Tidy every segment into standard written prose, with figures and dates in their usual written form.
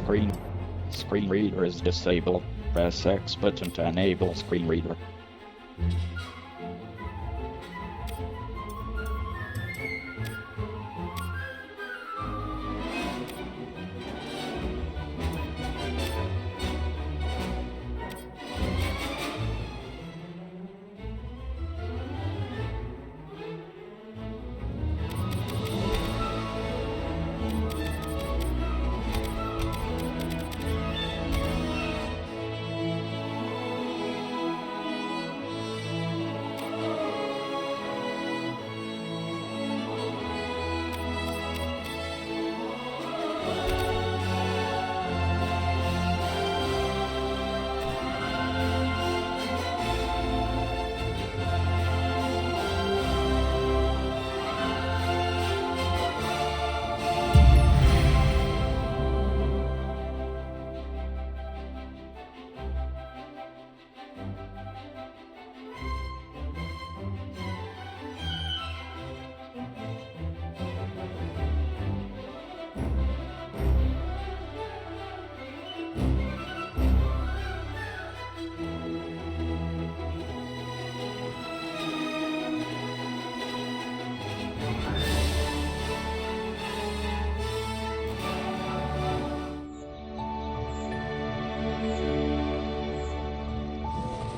screen. Screen reader is disabled. Press X button to enable screen reader.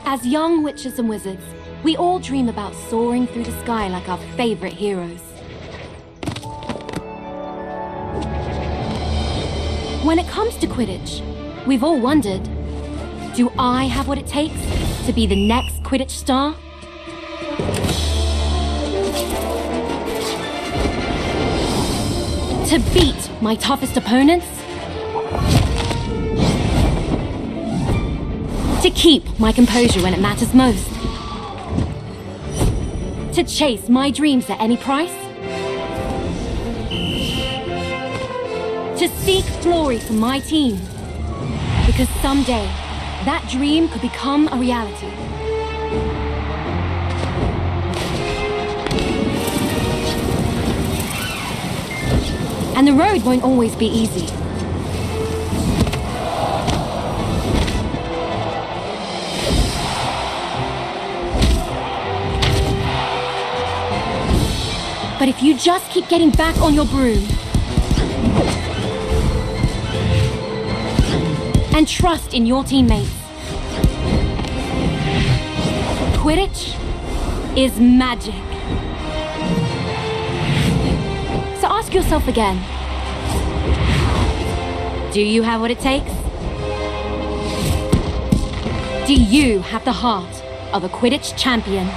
As young witches and wizards, we all dream about soaring through the sky like our favorite heroes. When it comes to Quidditch, we've all wondered, do I have what it takes to be the next Quidditch star? To beat my toughest opponents? To keep my composure when it matters most? To chase my dreams at any price? To seek glory for my team? Because someday, that dream could become a reality. And the road won't always be easy. But if you just keep getting back on your broom and trust in your teammates, Quidditch is magic. So ask yourself again, do you have what it takes? Do you have the heart of a Quidditch champion?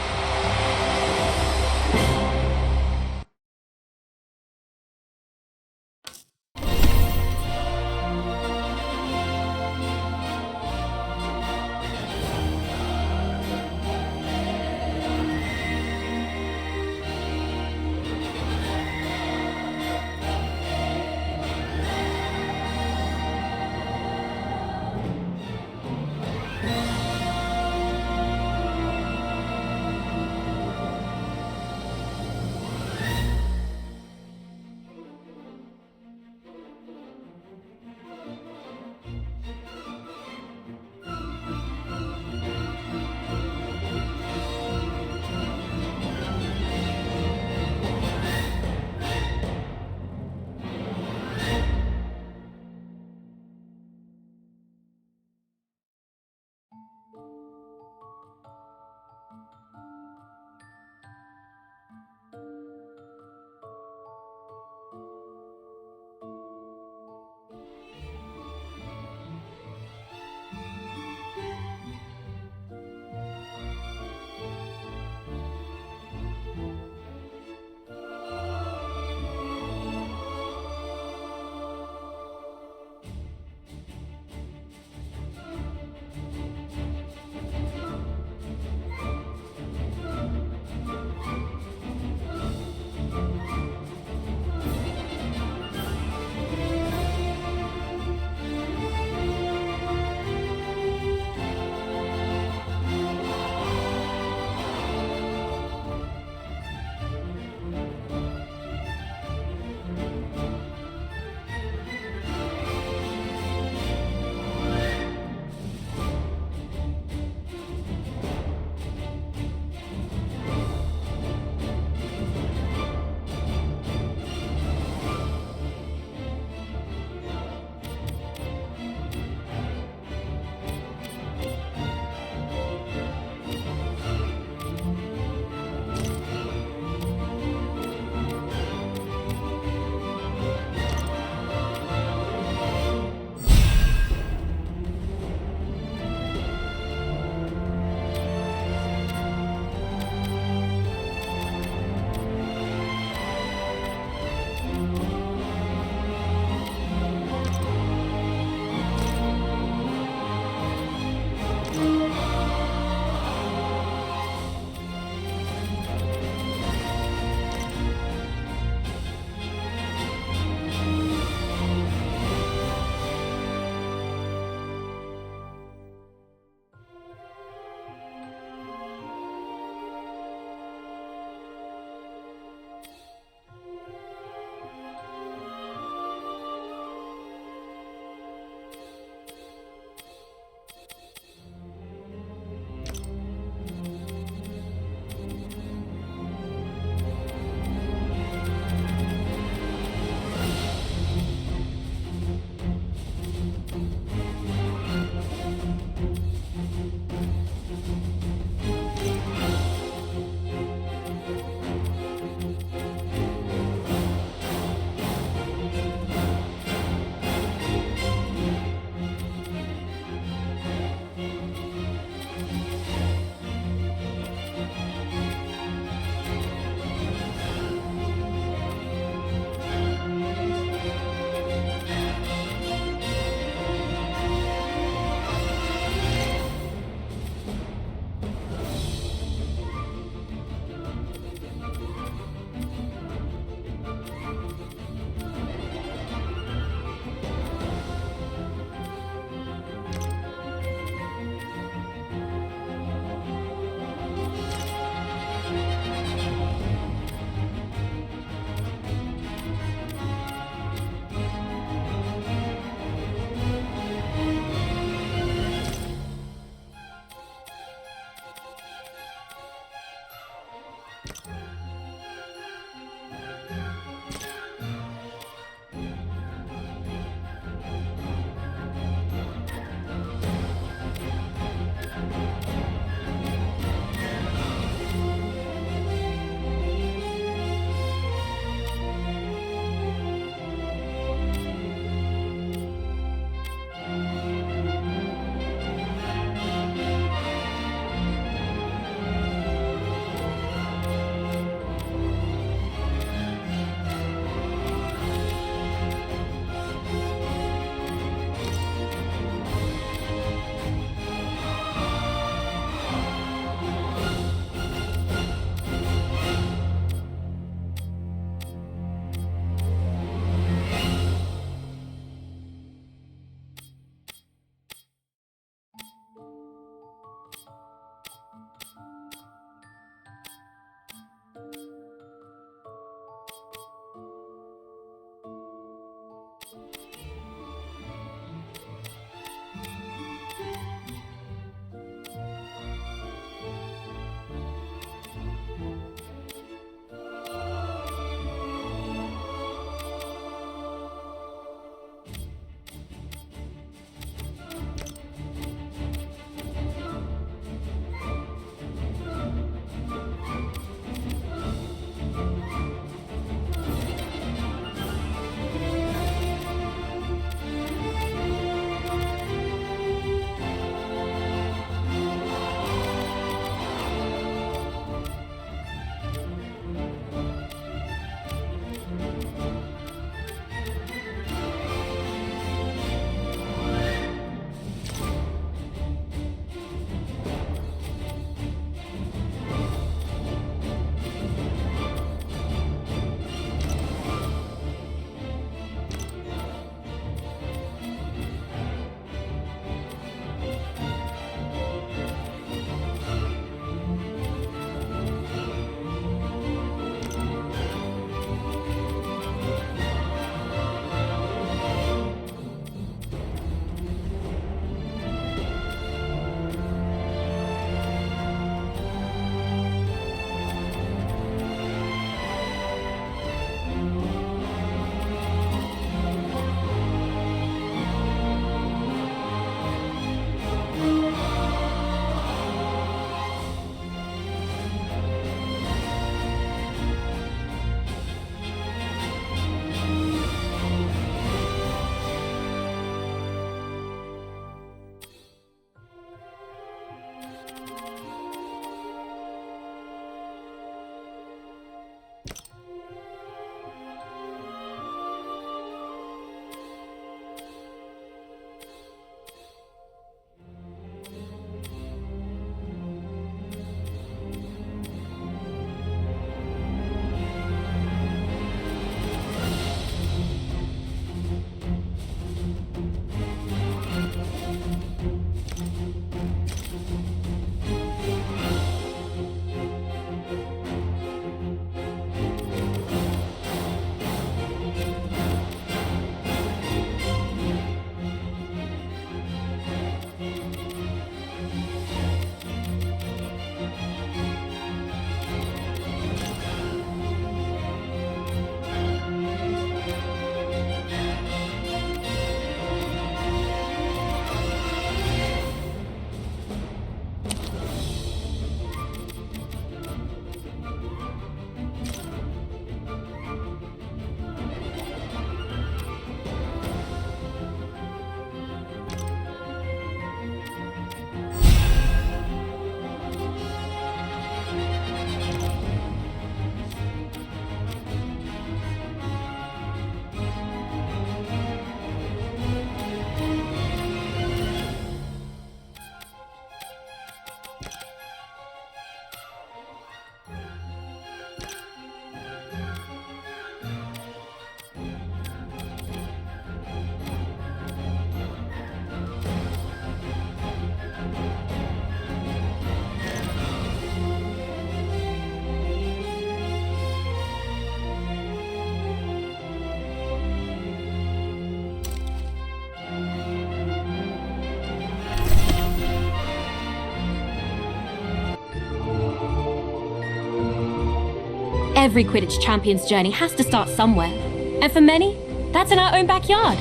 Every Quidditch champion's journey has to start somewhere. And for many, that's in our own backyard.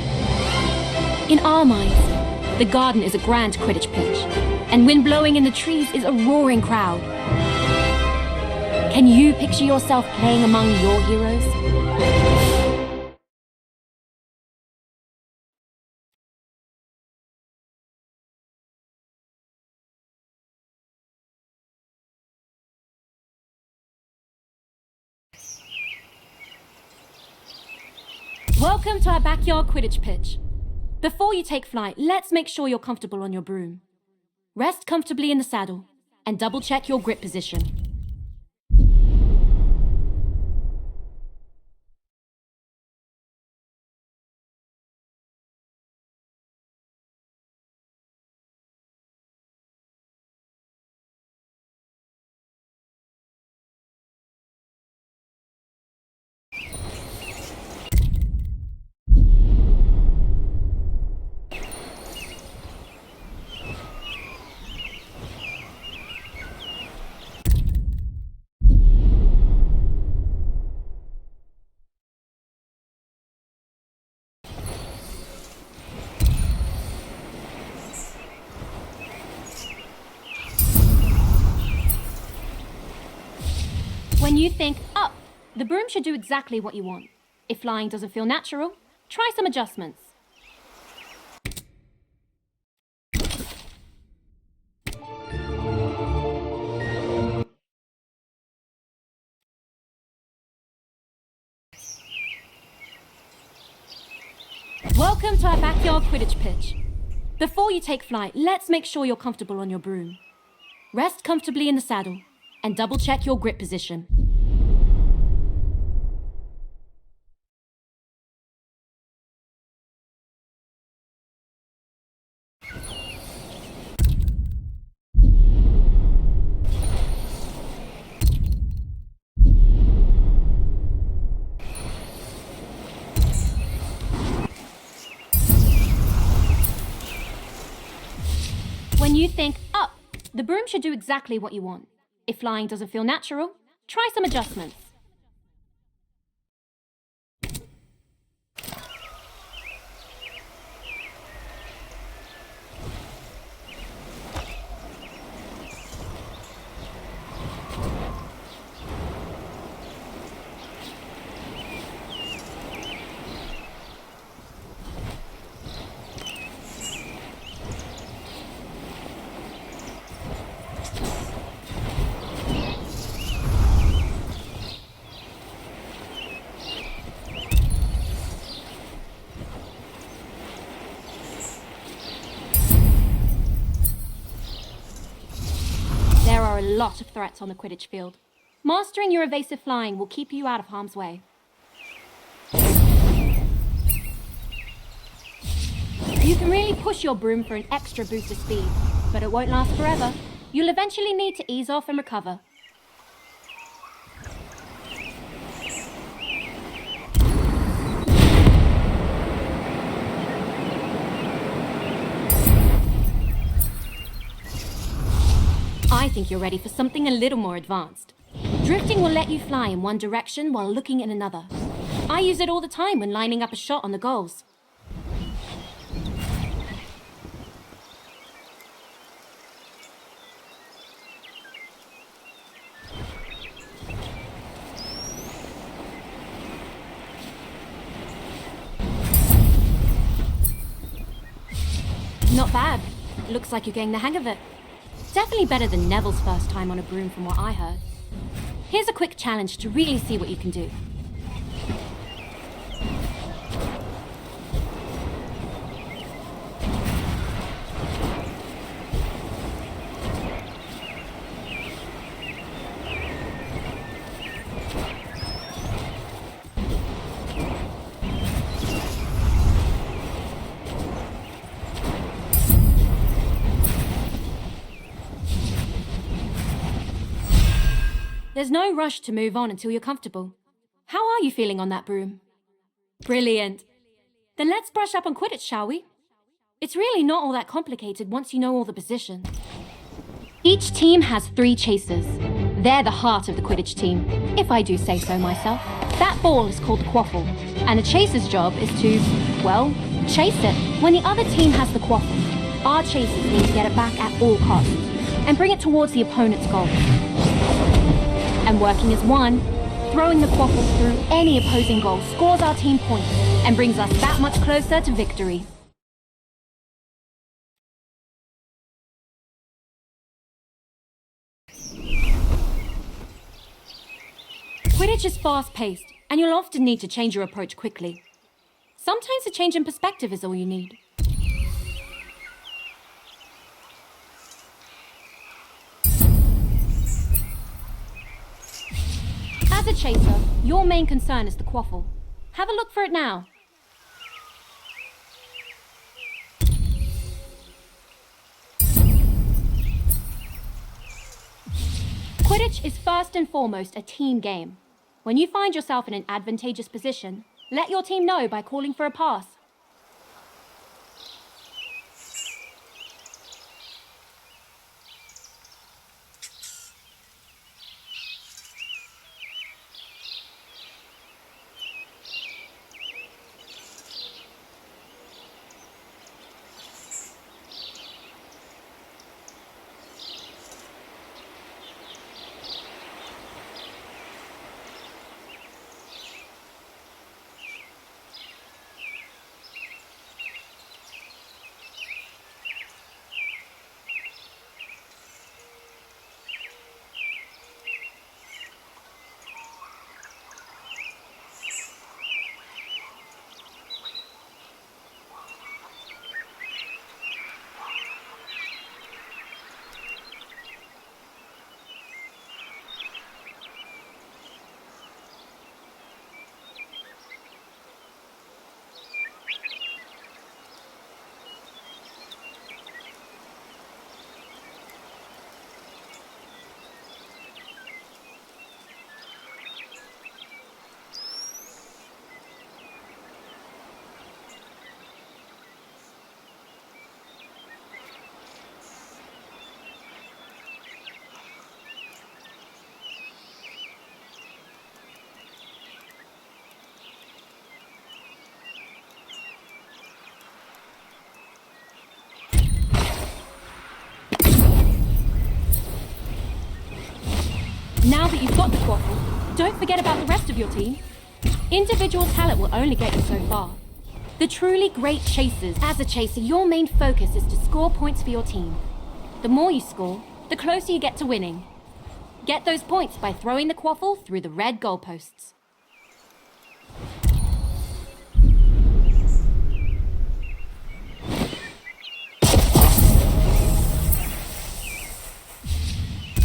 In our minds, the garden is a grand Quidditch pitch, and wind blowing in the trees is a roaring crowd. Can you picture yourself playing among your heroes? Welcome to our backyard Quidditch pitch. Before you take flight, let's make sure you're comfortable on your broom. Rest comfortably in the saddle and double check your grip position. When you think up, the broom should do exactly what you want. If flying doesn't feel natural, try some adjustments. Welcome to our backyard Quidditch pitch. Before you take flight, let's make sure you're comfortable on your broom. Rest comfortably in the saddle and double check your grip position. When you think up, the broom should do exactly what you want. If flying doesn't feel natural, try some adjustments. There are a lot of threats on the Quidditch field. Mastering your evasive flying will keep you out of harm's way. You can really push your broom for an extra boost of speed, but it won't last forever. You'll eventually need to ease off and recover. I think you're ready for something a little more advanced. Drifting will let you fly in one direction while looking in another. I use it all the time when lining up a shot on the goals. Not bad. Looks like you're getting the hang of it. Definitely better than Neville's first time on a broom from what I heard. Here's a quick challenge to really see what you can do. There's no rush to move on until you're comfortable. How are you feeling on that broom? Brilliant. Then let's brush up on Quidditch, shall we? It's really not all that complicated once you know all the positions. Each team has 3 chasers. They're the heart of the Quidditch team, if I do say so myself. That ball is called the quaffle, and a chaser's job is to, well, chase it. When the other team has the quaffle, our chasers need to get it back at all costs and bring it towards the opponent's goal. And working as one, throwing the quaffle through any opposing goal scores our team points and brings us that much closer to victory. Quidditch is fast-paced, and you'll often need to change your approach quickly. Sometimes a change in perspective is all you need. As a chaser, your main concern is the quaffle. Have a look for it now. Quidditch is first and foremost a team game. When you find yourself in an advantageous position, let your team know by calling for a pass. Now that you've got the quaffle, don't forget about the rest of your team. Individual talent will only get you so far. The truly great chasers. As a chaser, your main focus is to score points for your team. The more you score, the closer you get to winning. Get those points by throwing the quaffle through the red goalposts.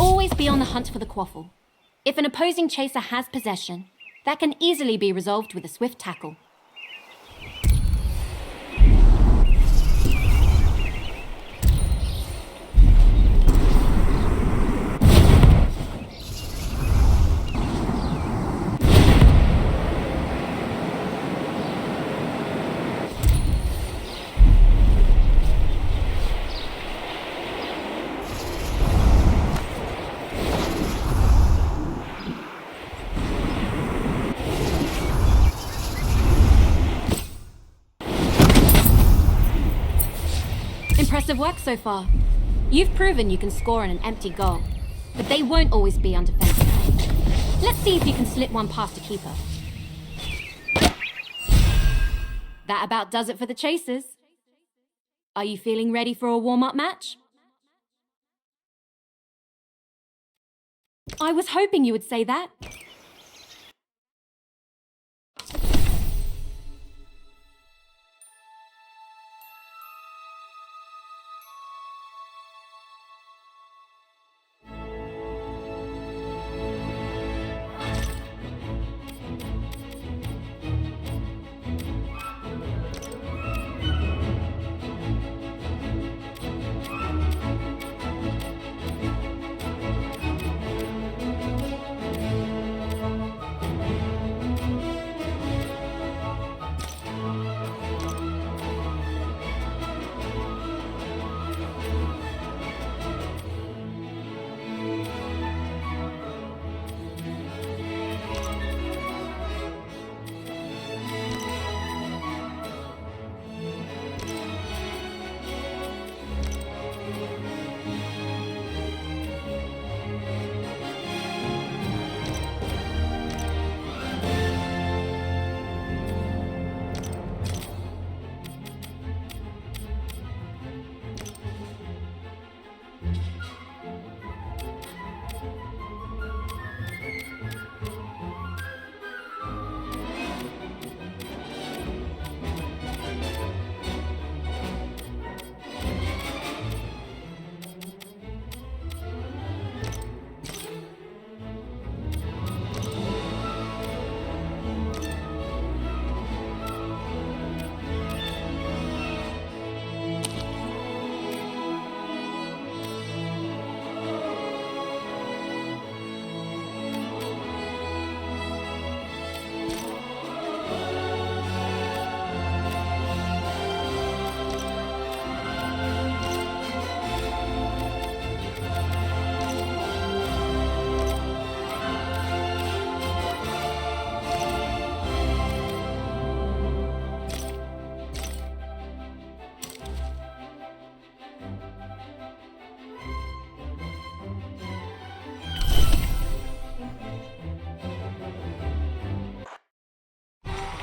Always be on the hunt for the quaffle. If an opposing chaser has possession, that can easily be resolved with a swift tackle. Impressive work so far. You've proven you can score on an empty goal, but they won't always be undefended. Let's see if you can slip one past a keeper. That about does it for the chasers. Are you feeling ready for a warm-up match? I was hoping you would say that.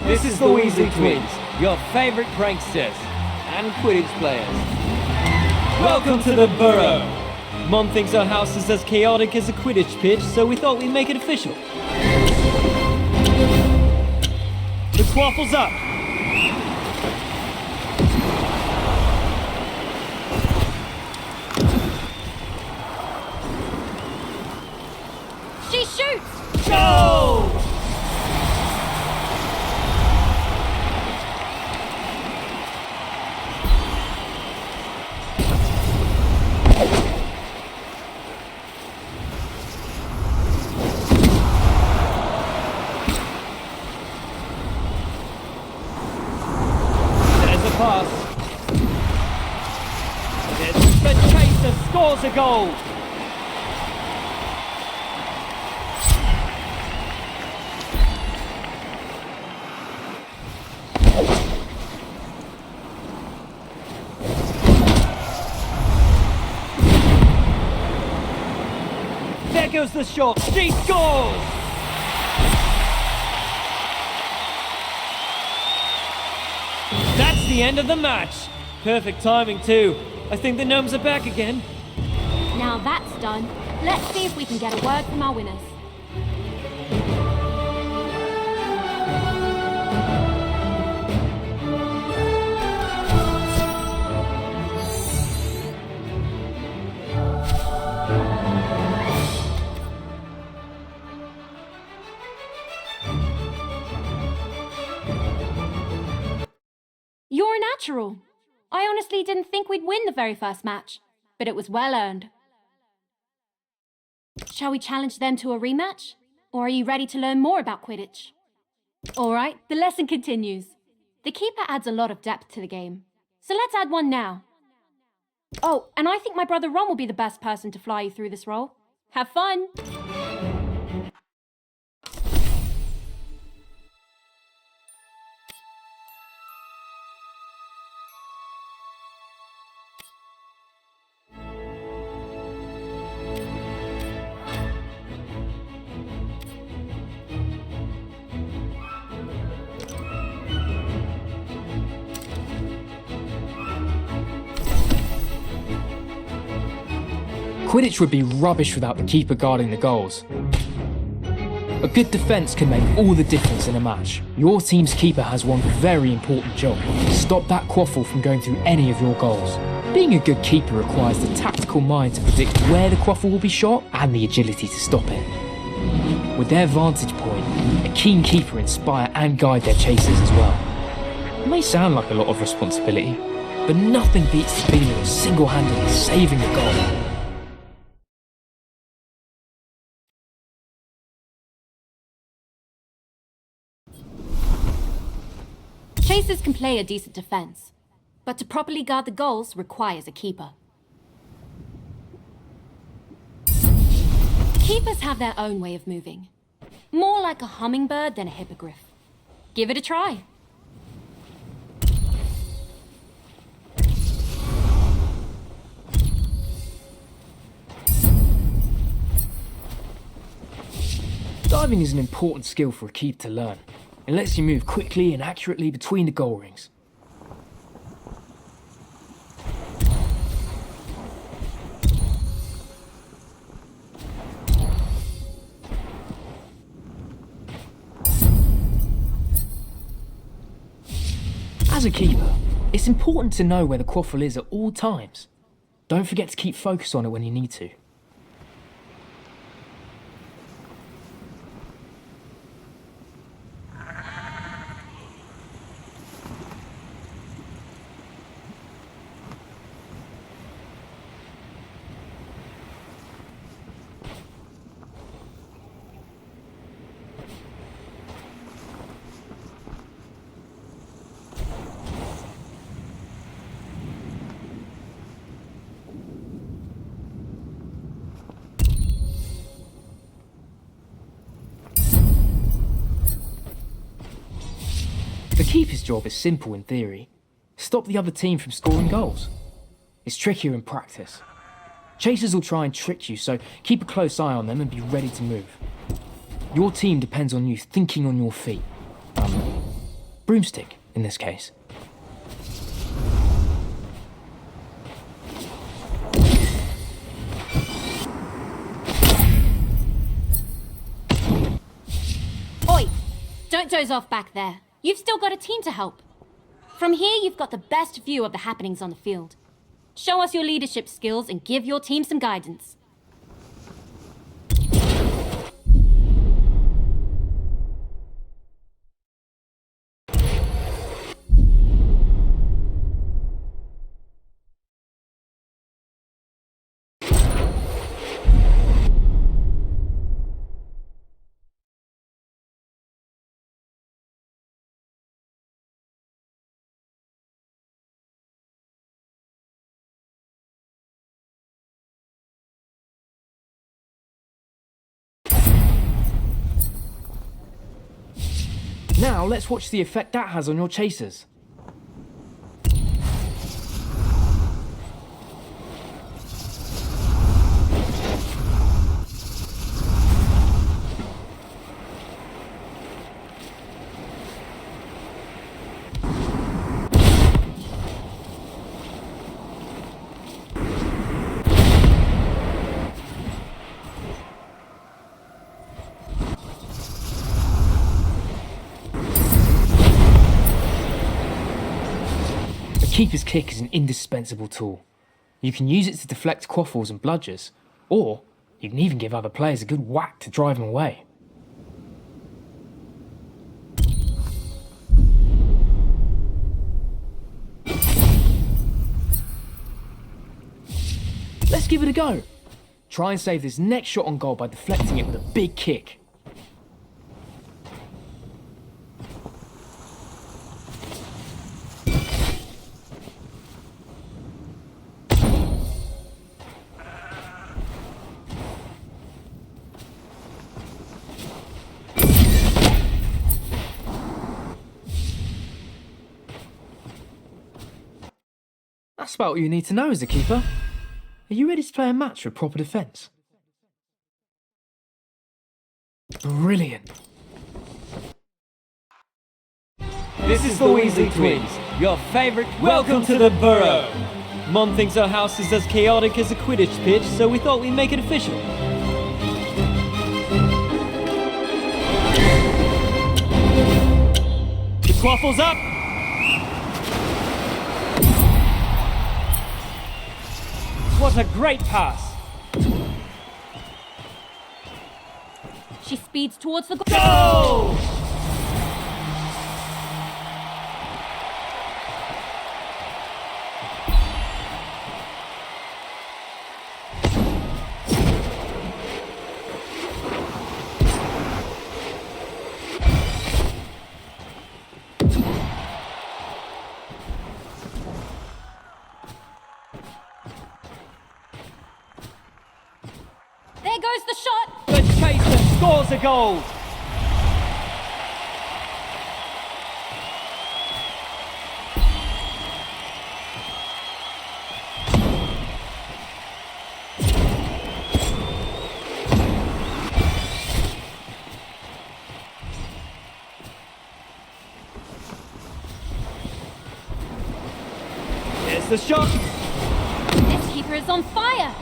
This is the Weasley Twins, your favourite pranksters and Quidditch players. Welcome to the Burrow. Mom thinks our house is as chaotic as a Quidditch pitch, so we thought we'd make it official. The quaffle's up. She shoots! Go! There's a pass. The chaser scores a goal. There goes the shot. She scores! That's the end of the match. Perfect timing too. I think the gnomes are back again. Now that's done. Let's see if we can get a word from our winners. You're a natural. I honestly didn't think we'd win the very first match, but it was well earned. Shall we challenge them to a rematch? Or are you ready to learn more about Quidditch? Alright, the lesson continues. The keeper adds a lot of depth to the game, so let's add one now. Oh, and I think my brother Ron will be the best person to fly you through this role. Have fun! Quidditch would be rubbish without the keeper guarding the goals. A good defence can make all the difference in a match. Your team's keeper has one very important job: stop that quaffle from going through any of your goals. Being a good keeper requires the tactical mind to predict where the quaffle will be shot and the agility to stop it. With their vantage point, a keen keeper inspire and guide their chasers as well. It may sound like a lot of responsibility, but nothing beats the feeling of single-handedly saving a goal. Chasers can play a decent defense, but to properly guard the goals requires a keeper. Keepers have their own way of moving, more like a hummingbird than a hippogriff. Give it a try. Diving is an important skill for a keeper to learn. It lets you move quickly and accurately between the goal rings. As a keeper, it's important to know where the quaffle is at all times. Don't forget to keep focus on it when you need to. The keeper's job is simple in theory. Stop the other team from scoring goals. It's trickier in practice. Chasers will try and trick you, so keep a close eye on them and be ready to move. Your team depends on you thinking on your feet. broomstick in this case. Oi! Don't doze off back there. You've still got a team to help. From here, you've got the best view of the happenings on the field. Show us your leadership skills and give your team some guidance. Now let's watch the effect that has on your chasers. Keeper's kick is an indispensable tool. You can use it to deflect quaffles and bludgers, or you can even give other players a good whack to drive them away. Let's give it a go. Try and save this next shot on goal by deflecting it with a big kick. That's about all you need to know as a keeper. Are you ready to play a match with proper defence? Brilliant. This is the Weasley Twins, your favourite. Welcome to the Burrow! Mom thinks our house is as chaotic as a Quidditch pitch, so we thought we'd make it official. The quaffle's up! What a great pass! She speeds towards the goal. Goal! There goes the shot. The chaser scores a goal! There's the shot! This keeper is on fire.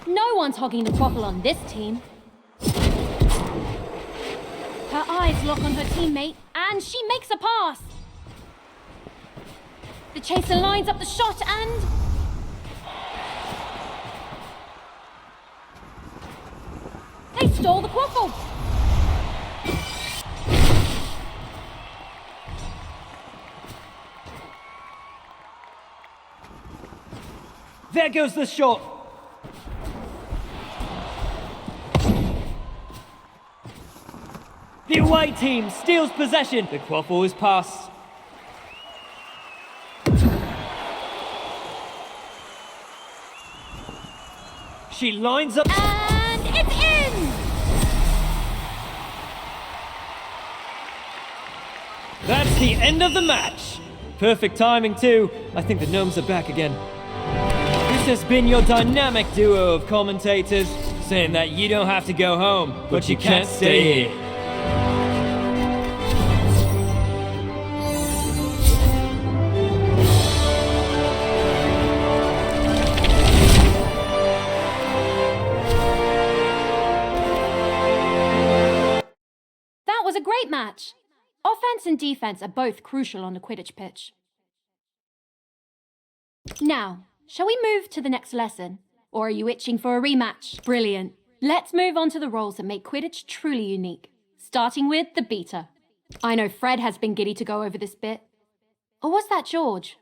No one's hogging the quaffle on this team. Her eyes lock on her teammate, and she makes a pass. The chaser lines up the shot and... they stole the quaffle. There goes the shot! The away team steals possession. The quaffle is passed. She lines up. And it's in! That's the end of the match. Perfect timing too. I think the gnomes are back again. This has been your dynamic duo of commentators, saying that you don't have to go home, but you can't stay here. was a great match. Offense and defense are both crucial on the Quidditch pitch. Now, shall we move to the next lesson? Or are you itching for a rematch? Brilliant. Let's move on to the roles that make Quidditch truly unique, starting with the beater. I know Fred has been giddy to go over this bit. Or was that George?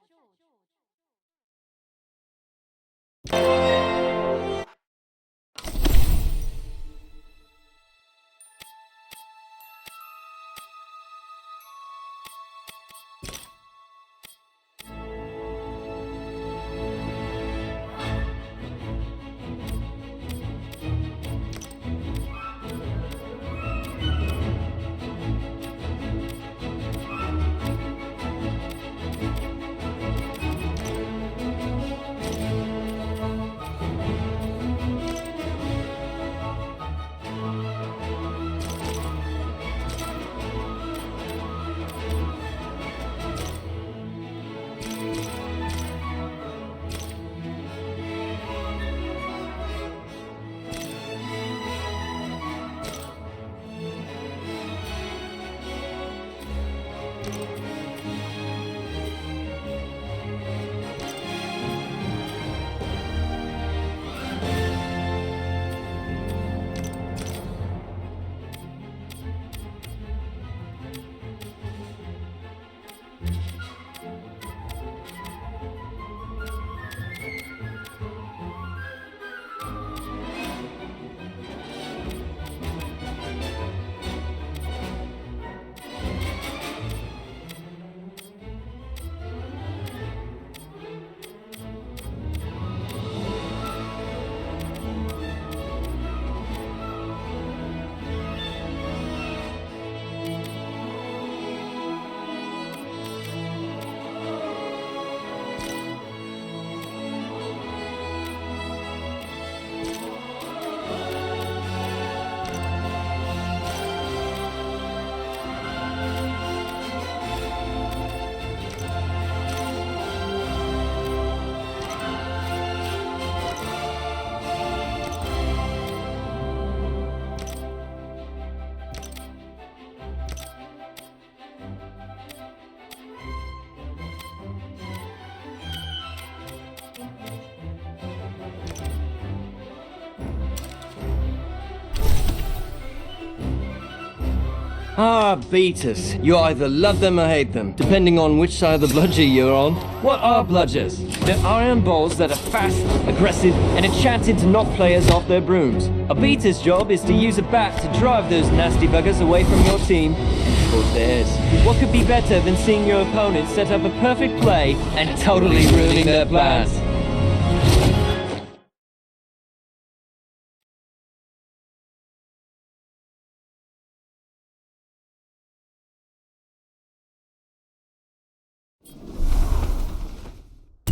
Ah, beaters. You either love them or hate them, depending on which side of the bludger you're on. What are bludgers? They're iron balls that are fast, aggressive, and enchanted to knock players off their brooms. A beater's job is to use a bat to drive those nasty buggers away from your team and towards theirs. What could be better than seeing your opponent set up a perfect play and totally ruining their plans?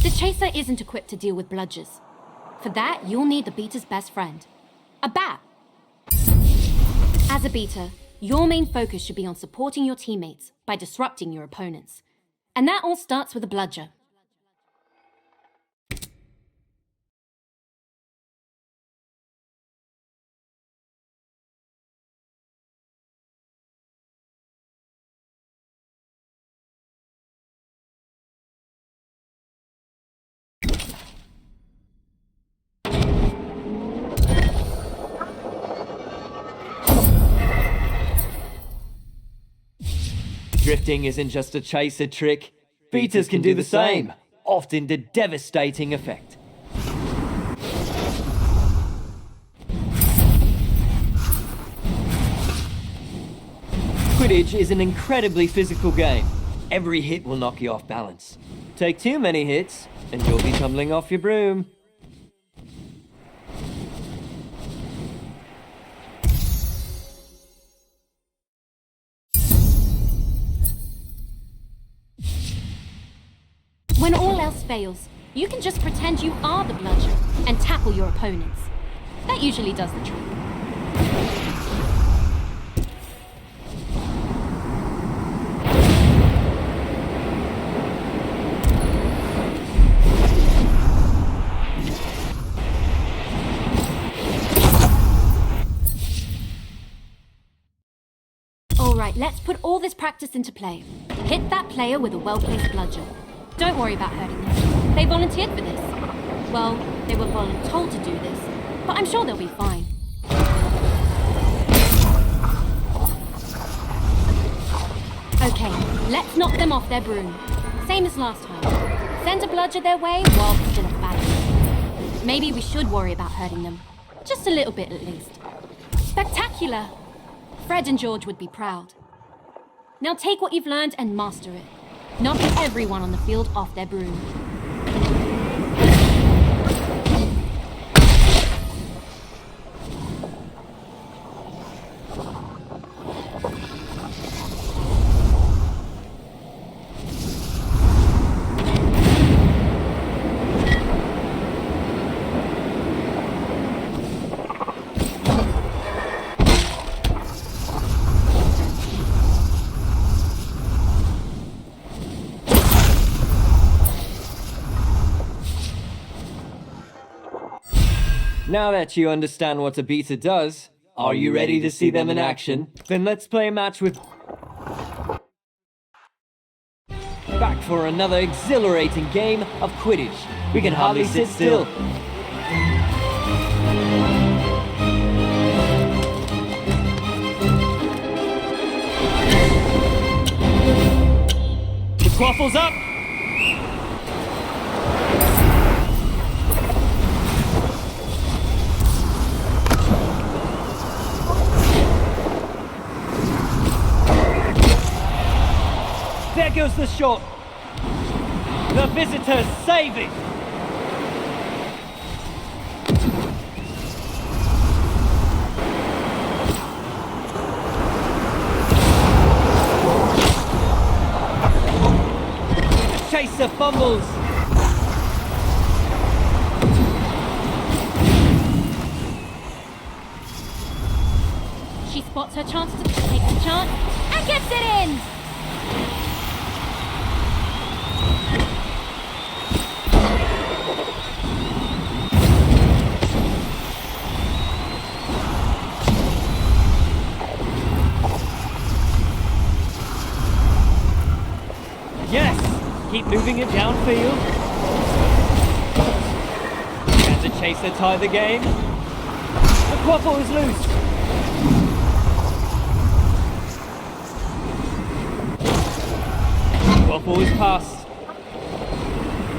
The Chaser isn't equipped to deal with bludgers. For that, you'll need the beater's best friend, a bat. As a beater, your main focus should be on supporting your teammates by disrupting your opponents. And that all starts with a bludger. Drifting isn't just a chaser trick. Beaters can do the same, often to devastating effect. Quidditch is an incredibly physical game. Every hit will knock you off balance. Take too many hits, and you'll be tumbling off your broom. When all else fails, you can just pretend you are the bludger and tackle your opponents. That usually does the trick. Alright, let's put all this practice into play. Hit that player with a well-placed bludgeon. Don't worry about hurting them. They volunteered for this. Well, they were told to do this, but I'm sure they'll be fine. Okay, let's knock them off their broom. Same as last time. Send a bludger their way while still a balance. Maybe we should worry about hurting them. Just a little bit at least. Spectacular! Fred and George would be proud. Now take what you've learned and master it. Knock everyone on the field off their broom. Now that you understand what a beater does, are you ready to see them in action? Then let's play a match with... Back for another exhilarating game of Quidditch. We can hardly sit still. The quaffle's up! There goes the shot. The visitors saving. The chaser fumbles. She spots her chance to take the chance and gets it in! Yes! Keep moving it downfield. Can the chaser tie the game? The quaffle is loose. The quaffle is passed.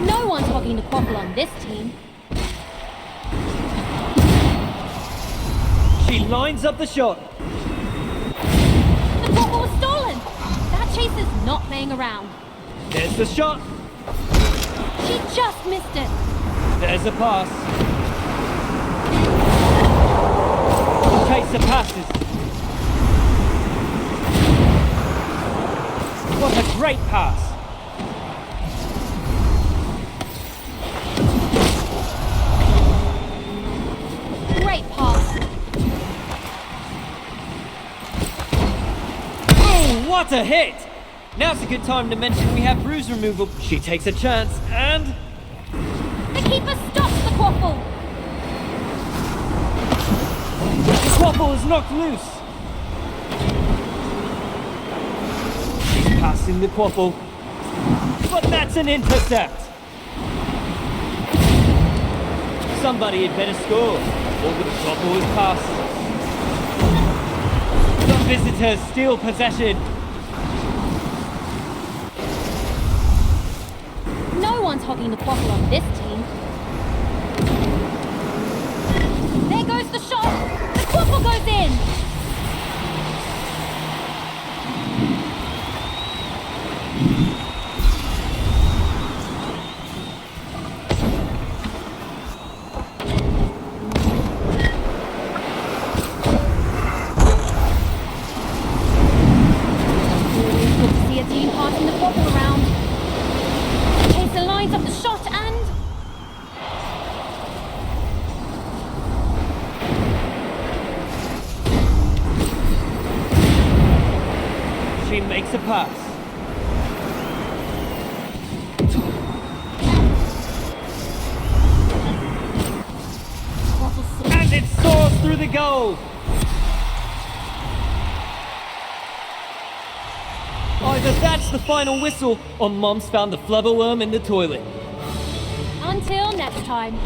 No one's hogging the quaffle on this team. She lines up the shot. The quaffle was stolen! That chaser's not playing around. There's the shot. She just missed it. There's a pass. The chaser passes. What a great pass. Great pass. Oh, what a hit! Now's a good time to mention we have bruise removal. She takes a chance and... The keeper stops the quaffle. The quaffle is knocked loose. She's passing the quaffle. But that's an intercept. Somebody had better score. Or the quaffle is passed. The visitors steal possession. No one's hogging the quaffle on this team. There goes the shot. The quaffle goes in. Always good to see a team passing the quaffle around. Chaser lines up the shot and... She makes a pass. And it soars through the goal. Either that's the final whistle, or Mom's found the flubberworm in the toilet. Until next time.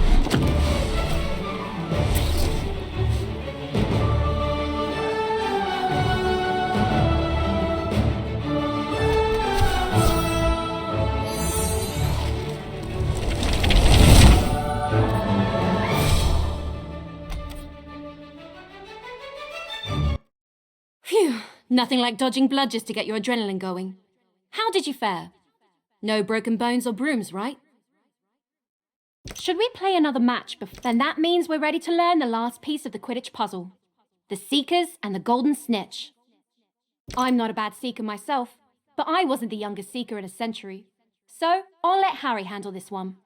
Phew, nothing like dodging bludgers to get your adrenaline going. How did you fare? No broken bones or brooms, right? Should we play another match then that means we're ready to learn the last piece of the Quidditch puzzle. The Seekers and the Golden Snitch. I'm not a bad Seeker myself, but I wasn't the youngest Seeker in a century. So, I'll let Harry handle this one.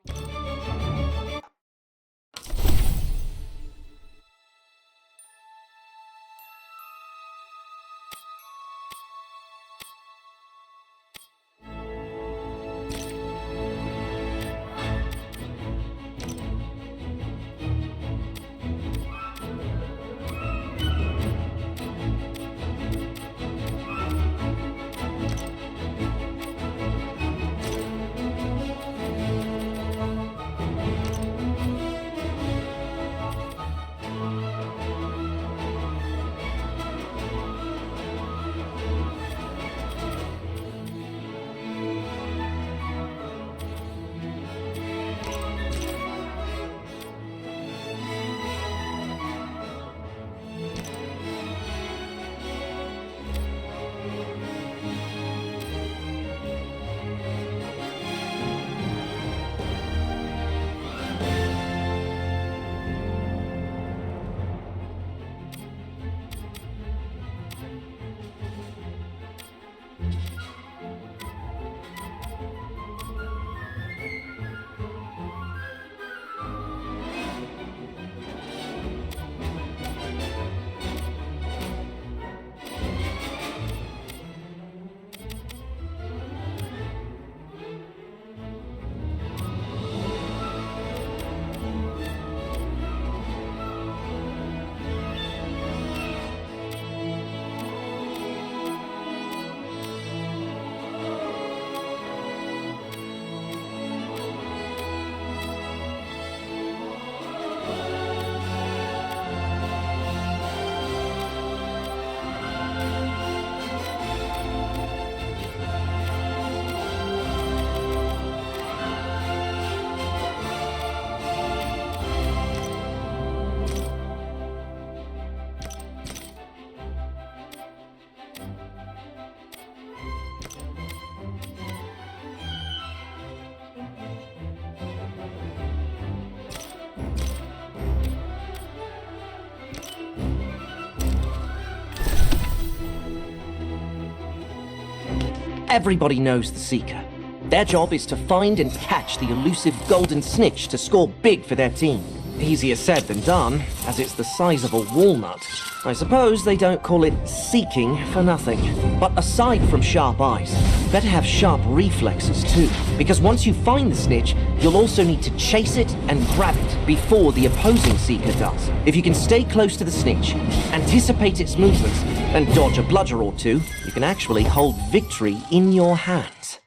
Everybody knows the Seeker. Their job is to find and catch the elusive Golden Snitch to score big for their team. Easier said than done, as it's the size of a walnut. I suppose they don't call it seeking for nothing. But aside from sharp eyes, better have sharp reflexes too. Because once you find the snitch, you'll also need to chase it and grab it before the opposing Seeker does. If you can stay close to the snitch, anticipate its movements, and dodge a bludger or two, you can actually hold victory in your hands.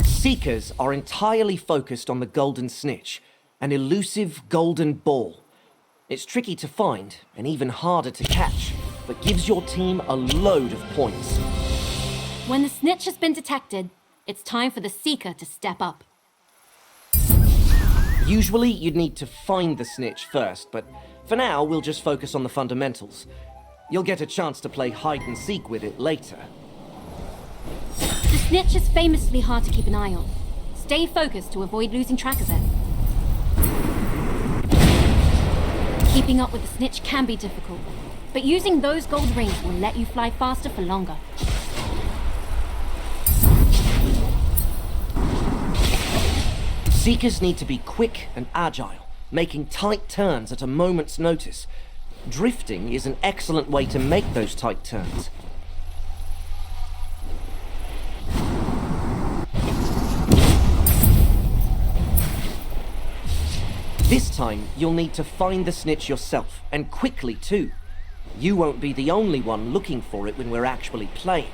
Seekers are entirely focused on the Golden Snitch, an elusive golden ball. It's tricky to find, and even harder to catch, but gives your team a load of points. When the snitch has been detected, it's time for the Seeker to step up. Usually you'd need to find the snitch first, but for now we'll just focus on the fundamentals. You'll get a chance to play hide and seek with it later. The snitch is famously hard to keep an eye on. Stay focused to avoid losing track of it. Keeping up with the snitch can be difficult, but using those gold rings will let you fly faster for longer. Seekers need to be quick and agile, making tight turns at a moment's notice. Drifting is an excellent way to make those tight turns. This time, you'll need to find the snitch yourself, and quickly too. You won't be the only one looking for it when we're actually playing.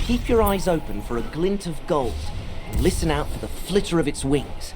Keep your eyes open for a glint of gold, and listen out for the flitter of its wings.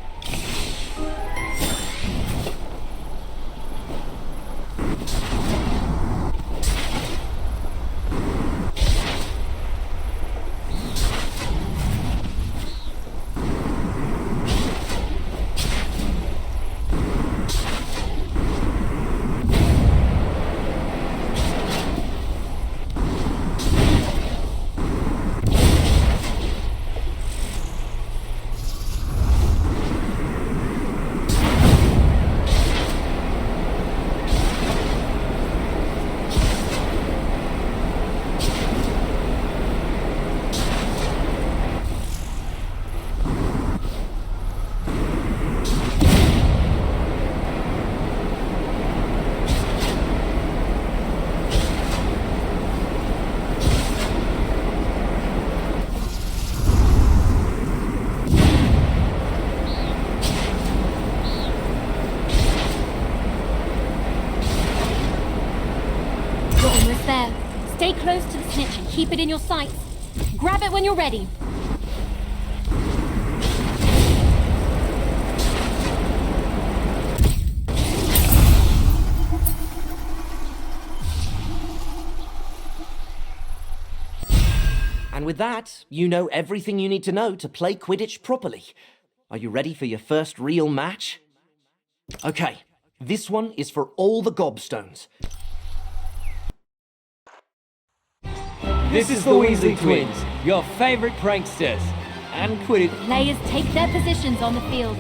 There. Stay close to the snitch and keep it in your sights. Grab it when you're ready. And with that, you know everything you need to know to play Quidditch properly. Are you ready for your first real match? Okay, this one is for all the gobstones. This is the Weasley twins, your favorite pranksters, and Quidditch. Players take their positions on the field.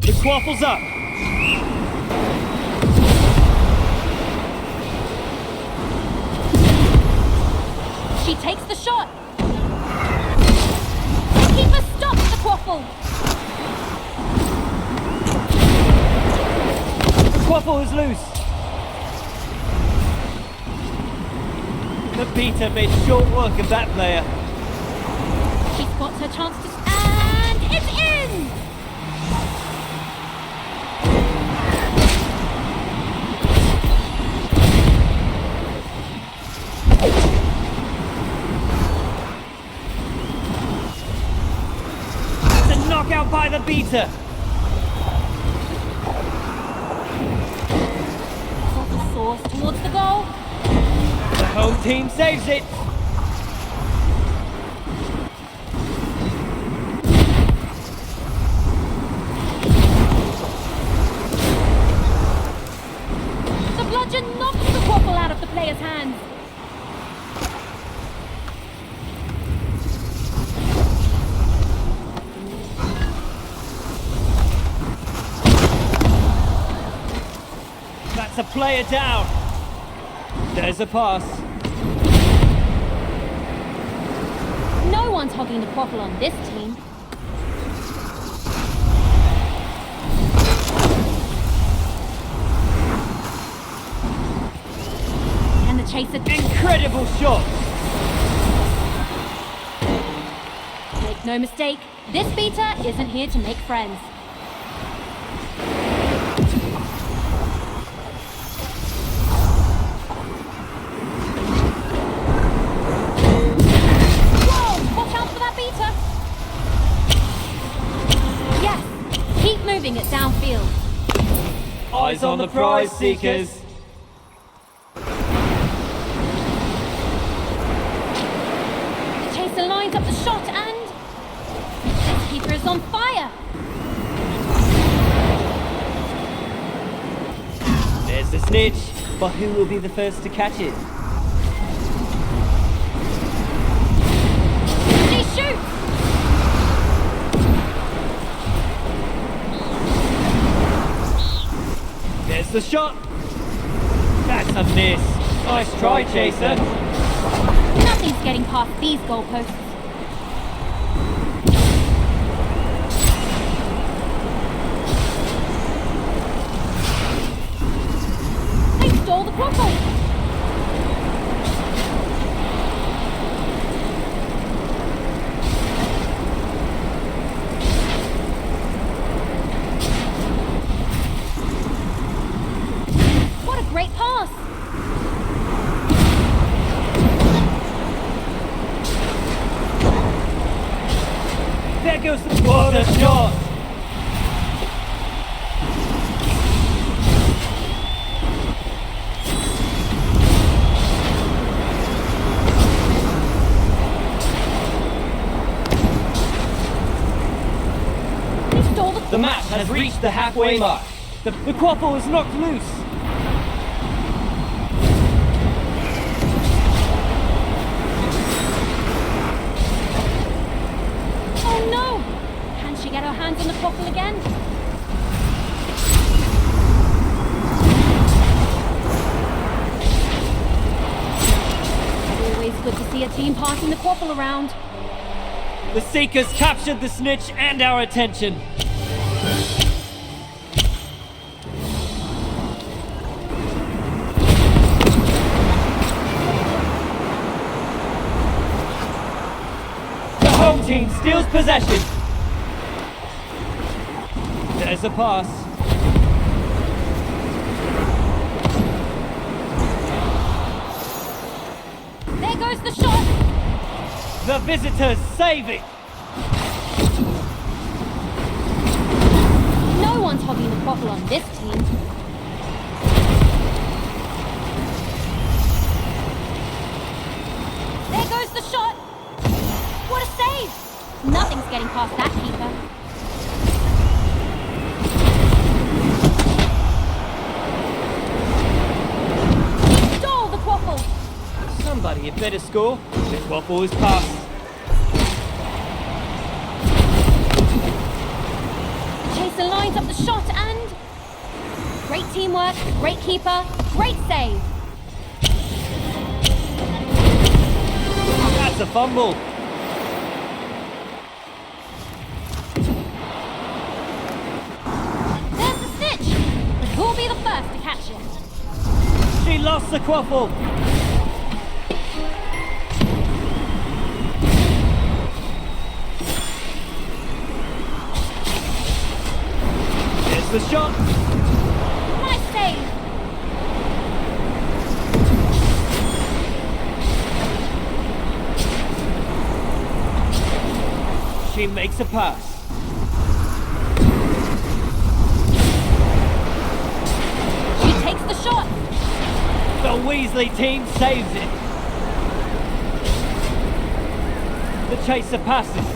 The quaffle's up. She takes the shot. The keeper stops the quaffle. Quaffle is loose. The beater made short work of that player. She spots her chance to... And it's in! It's a knockout by the beater. Towards the goal. The home team saves it. The bludgeon knocks the quaffle out of the player's hands. That's a player down. There's a pass. No one's hogging the quaffle on this team. And the chaser... Incredible shot. Make no mistake, this beater isn't here to make friends. Moving it downfield. Eyes on the prize seekers. The chaser lines up the shot and... the keeper is on fire. There's the snitch, but who will be the first to catch it? She shoots. There's the shot. That's a miss. Nice try, Chaser. Nothing's getting past these goalposts. They stole the quaffle. There goes the... What a shot! He stole the... The match has reached the halfway mark. The quaffle is knocked loose. Oh no! Can she get her hands on the quaffle again? Always good to see a team passing the quaffle around. The Seekers captured the snitch and our attention. The home team steals possession. There's a pass. There goes the shot! The visitors save it. No one's hogging the quaffle on this team. There goes the shot! What a save! Nothing's getting past that keeper. He stole the quaffle! Somebody had better score. The quaffle is passed. Chaser lines up the shot and... Great teamwork, great keeper, great save! That's a fumble. There's the snitch! But who'll be the first to catch it? She lost the quaffle. There's the shot. Nice save! She makes a pass. She takes the shot! The Weasley team saves it. The chaser passes.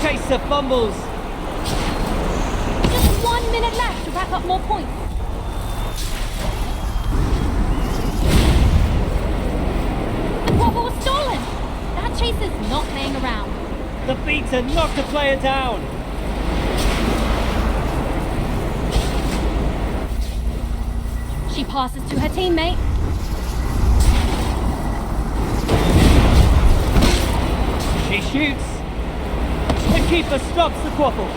Chaser fumbles. Just 1 minute left to rack up more points. The quaffle was stolen! That chaser's not playing around. The beater knocked the player down. She passes to her teammate. She shoots. The keeper stops the quaffle.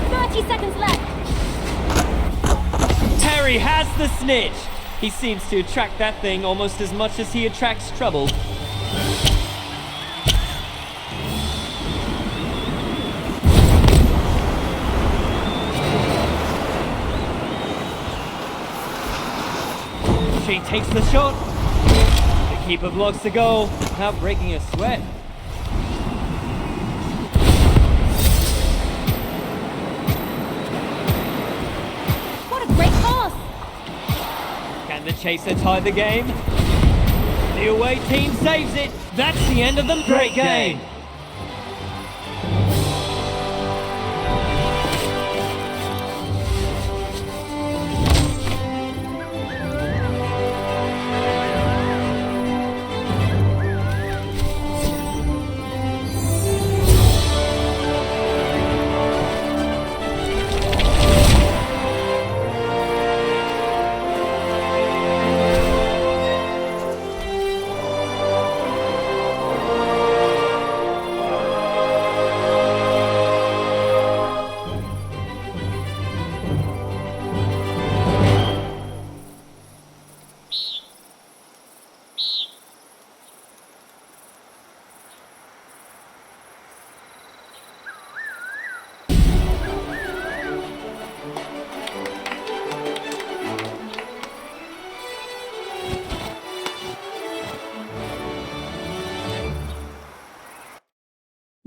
30 seconds left. Harry has the snitch. He seems to attract that thing almost as much as he attracts trouble. She takes the shot. The keeper blocks the goal without breaking a sweat. What a great pass! Can the chaser tie the game? The away team saves it. That's the end of the great game.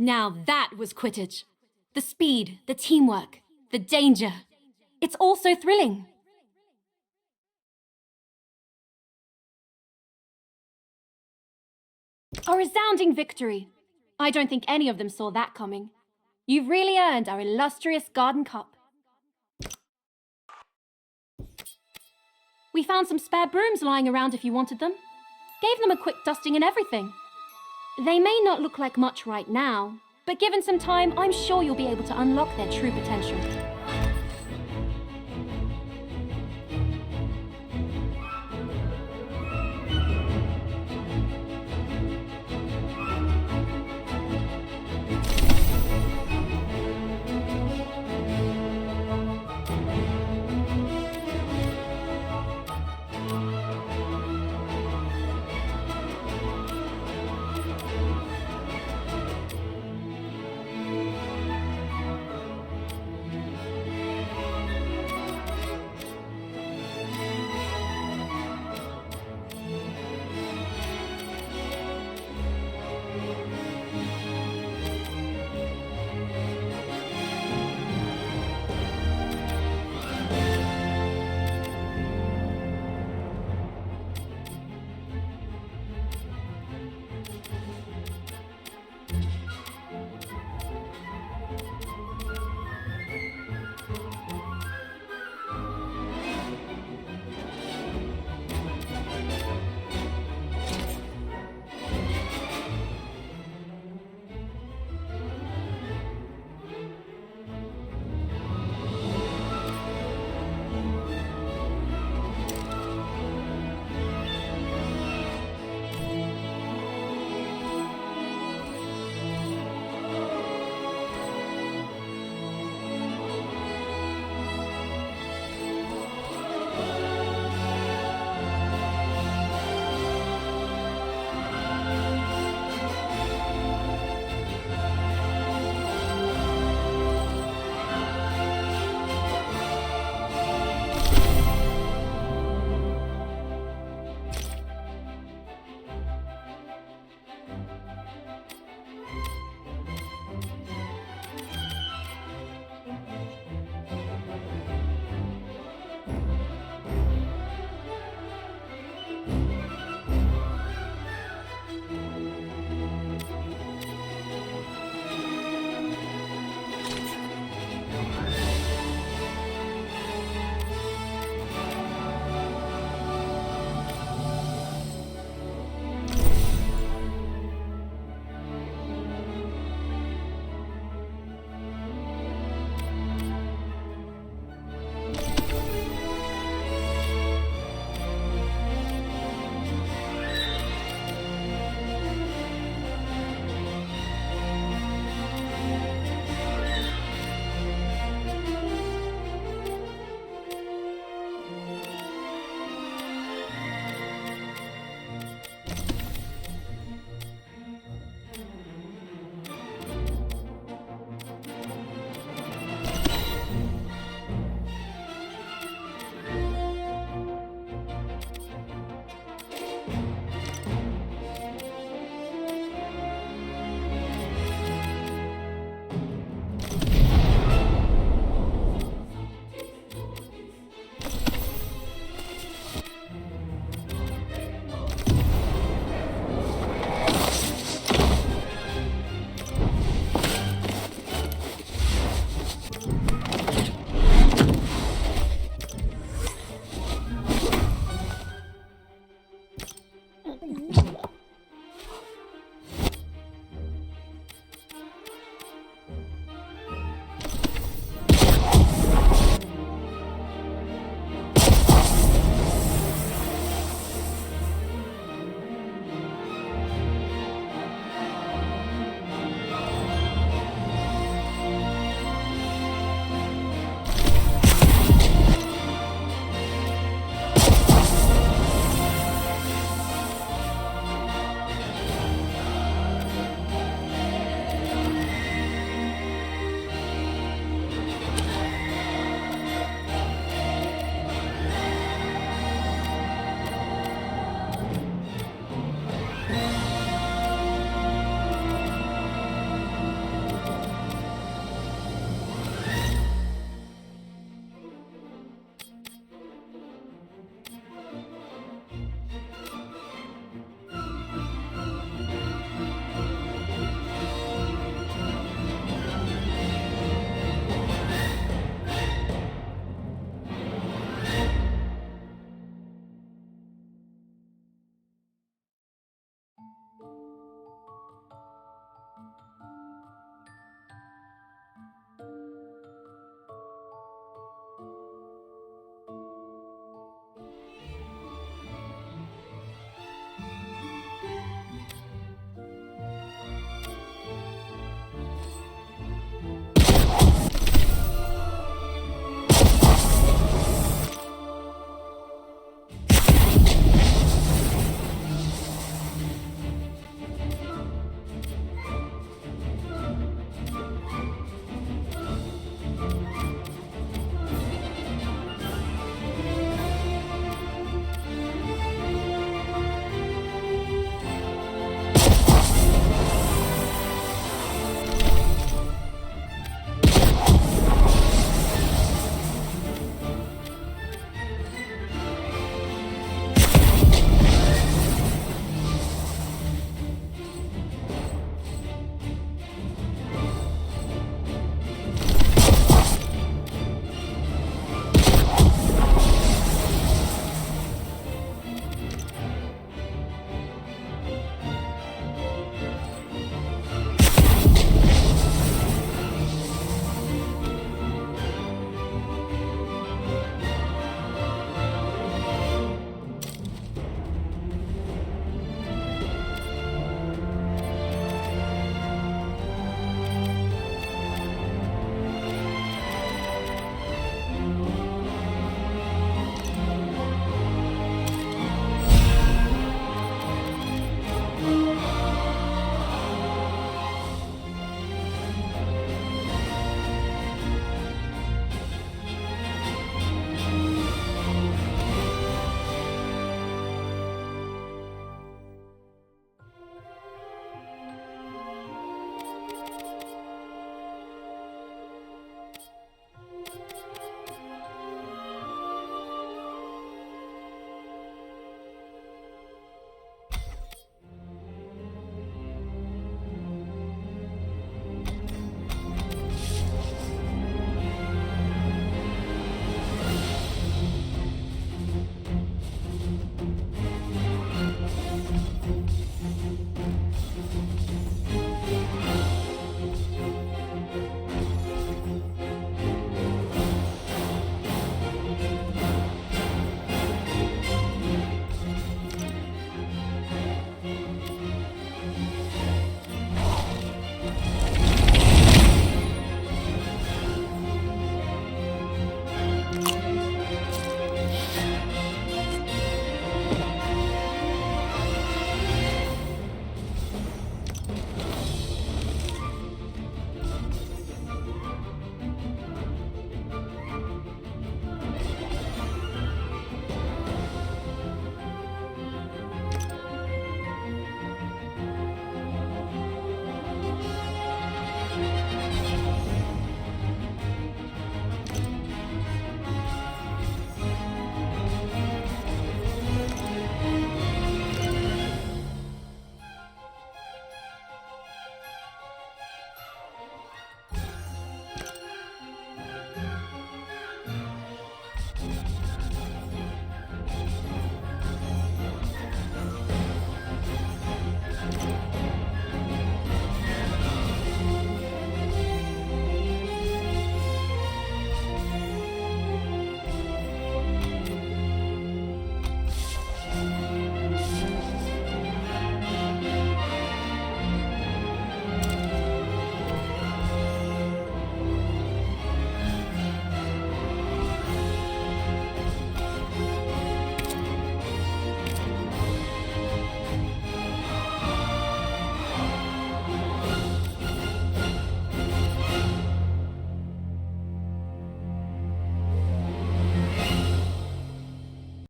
Now that was Quidditch. The speed, the teamwork, the danger. It's all so thrilling. A resounding victory. I don't think any of them saw that coming. You've really earned our illustrious Garden Cup. We found some spare brooms lying around if you wanted them. Gave them a quick dusting and everything. They may not look like much right now, but given some time, I'm sure you'll be able to unlock their true potential.